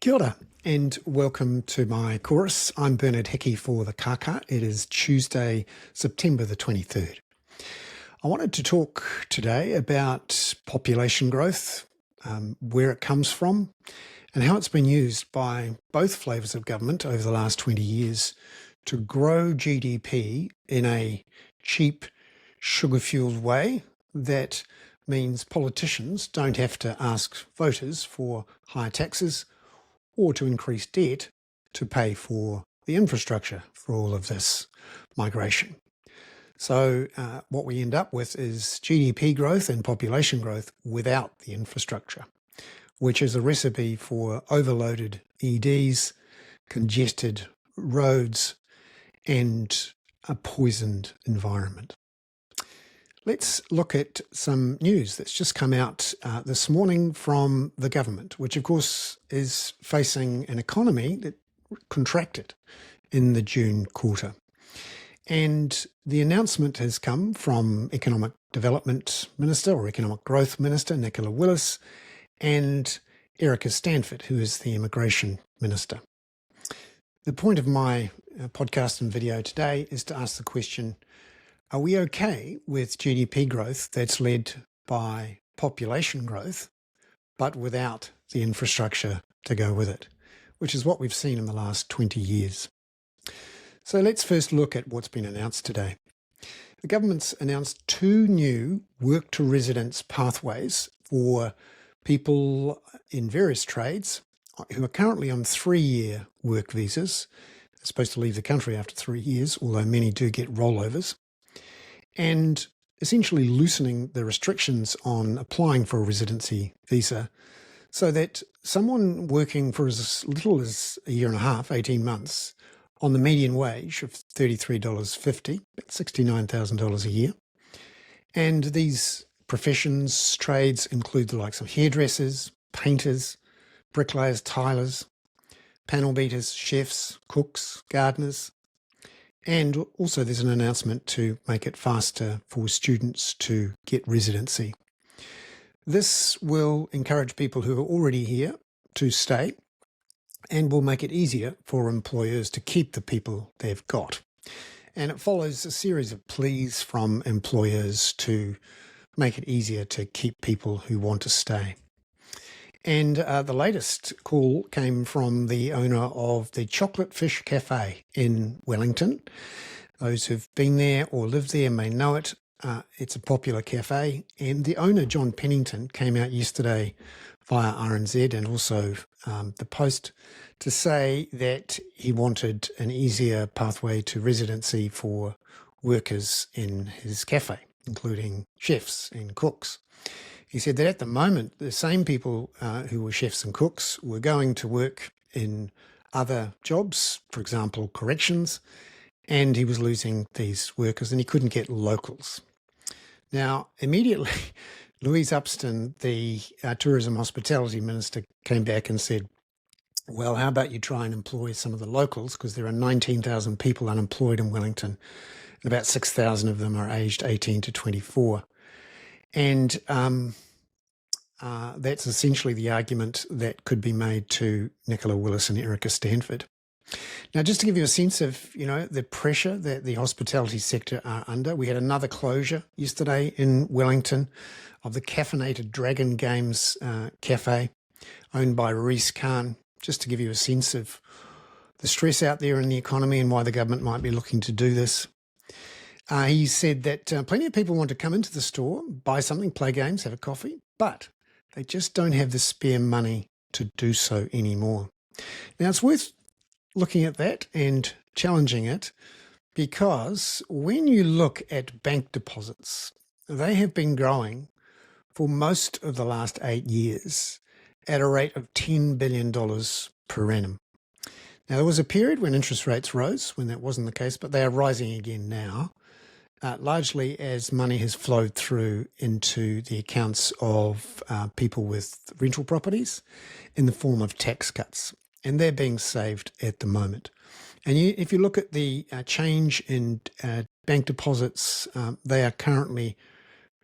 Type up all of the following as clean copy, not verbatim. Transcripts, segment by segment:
Kia ora, and welcome to my chorus. I'm Bernard Hickey for the Kaka. It is Tuesday, September the 23rd. I wanted to talk today about population growth, where it comes from, and how it's been used by both flavours of government over the last 20 years to grow GDP in a cheap, sugar-fueled way that means politicians don't have to ask voters for higher taxes or to increase debt to pay for the infrastructure for all of this migration. So what we end up with is GDP growth and population growth without the infrastructure, which is a recipe for overloaded EDs, congested roads, and a poisoned environment. Let's look at some news that's just come out this morning from the government, which of course is facing an economy that contracted in the June quarter. And the announcement has come from Economic Development Minister or Economic Growth Minister, Nicola Willis, and Erica Stanford, who is the Immigration Minister. The point of my podcast and video today is to ask the question, are we okay with GDP growth that's led by population growth, but without the infrastructure to go with it, which is what we've seen in the last 20 years? So let's first look at what's been announced today. The government's announced two new work-to-residence pathways for people in various trades who are currently on 3-year work visas. They're supposed to leave the country after 3 years, although many do get rollovers, and essentially loosening the restrictions on applying for a residency visa so that someone working for as little as a year and a half, 18 months, on the median wage of $33.50, about $69,000 a year. And these professions, trades include the likes of hairdressers, painters, bricklayers, tilers, panel beaters, chefs, cooks, gardeners. And also there's an announcement to make it faster for students to get residency. This will encourage people who are already here to stay and will make it easier for employers to keep the people they've got. And it follows a series of pleas from employers to make it easier to keep people who want to stay. And the latest call came from the owner of the Chocolate Fish Cafe in Wellington. Those who've been there or lived there may know it. It's a popular cafe. And the owner, John Pennington, came out yesterday via RNZ and also the Post to say that he wanted an easier pathway to residency for workers in his cafe, including chefs and cooks. He said that at the moment, the same people who were chefs and cooks were going to work in other jobs, for example, corrections, and he was losing these workers and he couldn't get locals. Now, immediately, Louise Upston, the Tourism Hospitality Minister, came back and said, well, how about you try and employ some of the locals, because there are 19,000 people unemployed in Wellington, and about 6,000 of them are aged 18 to 24. And that's essentially the argument that could be made to Nicola Willis and Erica Stanford. Now, just to give you a sense of, the pressure that the hospitality sector are under, we had another closure yesterday in Wellington of the caffeinated Dragon Games cafe owned by Reece Khan, just to give you a sense of the stress out there in the economy and why the government might be looking to do this. He said that plenty of people want to come into the store, buy something, play games, have a coffee, but they just don't have the spare money to do so anymore. Now, it's worth looking at that and challenging it, because when you look at bank deposits, they have been growing for most of the last 8 years at a rate of $10 billion per annum. Now, there was a period when interest rates rose, when that wasn't the case, but they are rising again now. Largely as money has flowed through into the accounts of people with rental properties in the form of tax cuts. And they're being saved at the moment. And if you look at the change in bank deposits, they are currently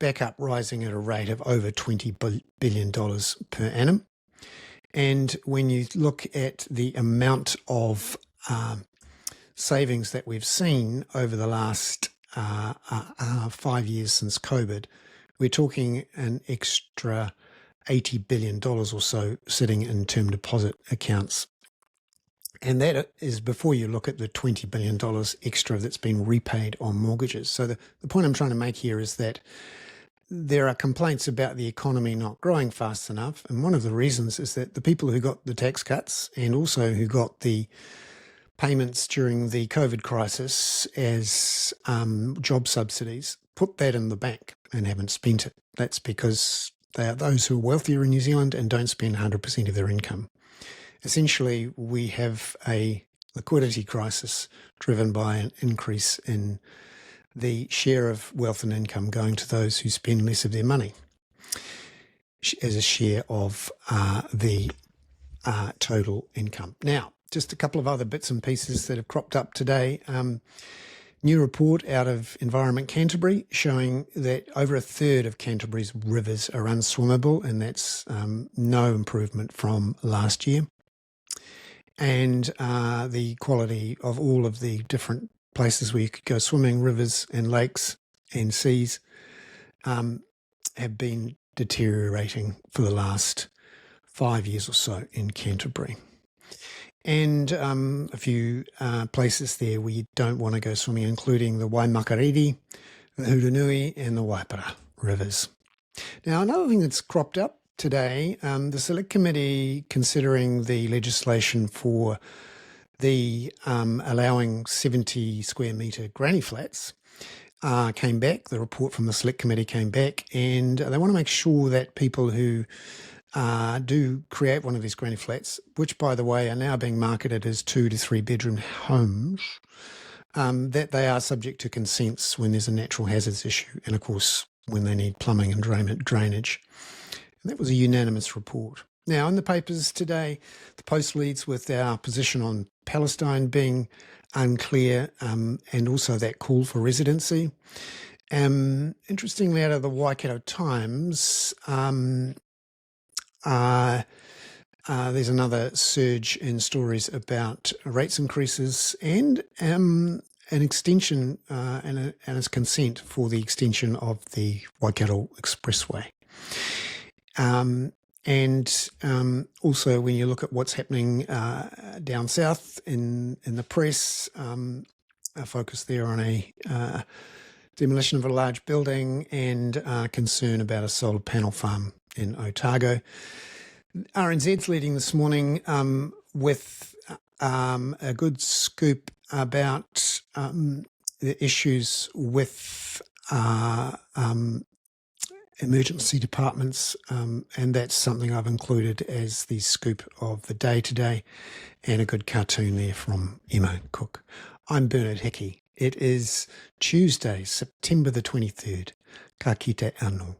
back up rising at a rate of over $20 billion per annum. And when you look at the amount of savings that we've seen over the last 5 years since COVID, we're talking an extra $80 billion or so sitting in term deposit accounts. And that is before you look at the $20 billion extra that's been repaid on mortgages. So the point I'm trying to make here is that there are complaints about the economy not growing fast enough. And one of the reasons is that the people who got the tax cuts and also who got the payments during the COVID crisis as job subsidies put that in the bank and haven't spent it. That's because they are those who are wealthier in New Zealand and don't spend 100% of their income. Essentially, we have a liquidity crisis driven by an increase in the share of wealth and income going to those who spend less of their money as a share of the total income. Now, just a couple of other bits and pieces that have cropped up today. New report out of Environment Canterbury showing that over a third of Canterbury's rivers are unswimmable, and that's no improvement from last year. And the quality of all of the different places where you could go swimming, rivers and lakes and seas, have been deteriorating for the last 5 years or so in Canterbury. And a few places there where you don't want to go swimming, including the Waimakariri, the Hurunui and the Waipara rivers. Now, another thing that's cropped up today, the Select Committee considering the legislation for the allowing 70 square metre granny flats came back. The report from the Select Committee came back, and they want to make sure that people who do create one of these granny flats, which by the way are now being marketed as 2 to 3 bedroom homes, that they are subject to consents when there's a natural hazards issue, and of course when they need plumbing and drainage. And that was a unanimous report. Now, in the papers today, the Post leads with our position on Palestine being unclear, and also that call for residency. Interestingly, out of the Waikato Times, there's another surge in stories about rates increases and an extension and its consent for the extension of the Waikato Expressway. And also when you look at what's happening down south in the press, a focus there on a demolition of a large building and concern about a solar panel farm in Otago. RNZ's leading this morning with a good scoop about the issues with emergency departments, and that's something I've included as the scoop of the day today, and a good cartoon there from Emma Cook. I'm Bernard Hickey. It is Tuesday, September the 23rd. Ka kite anō.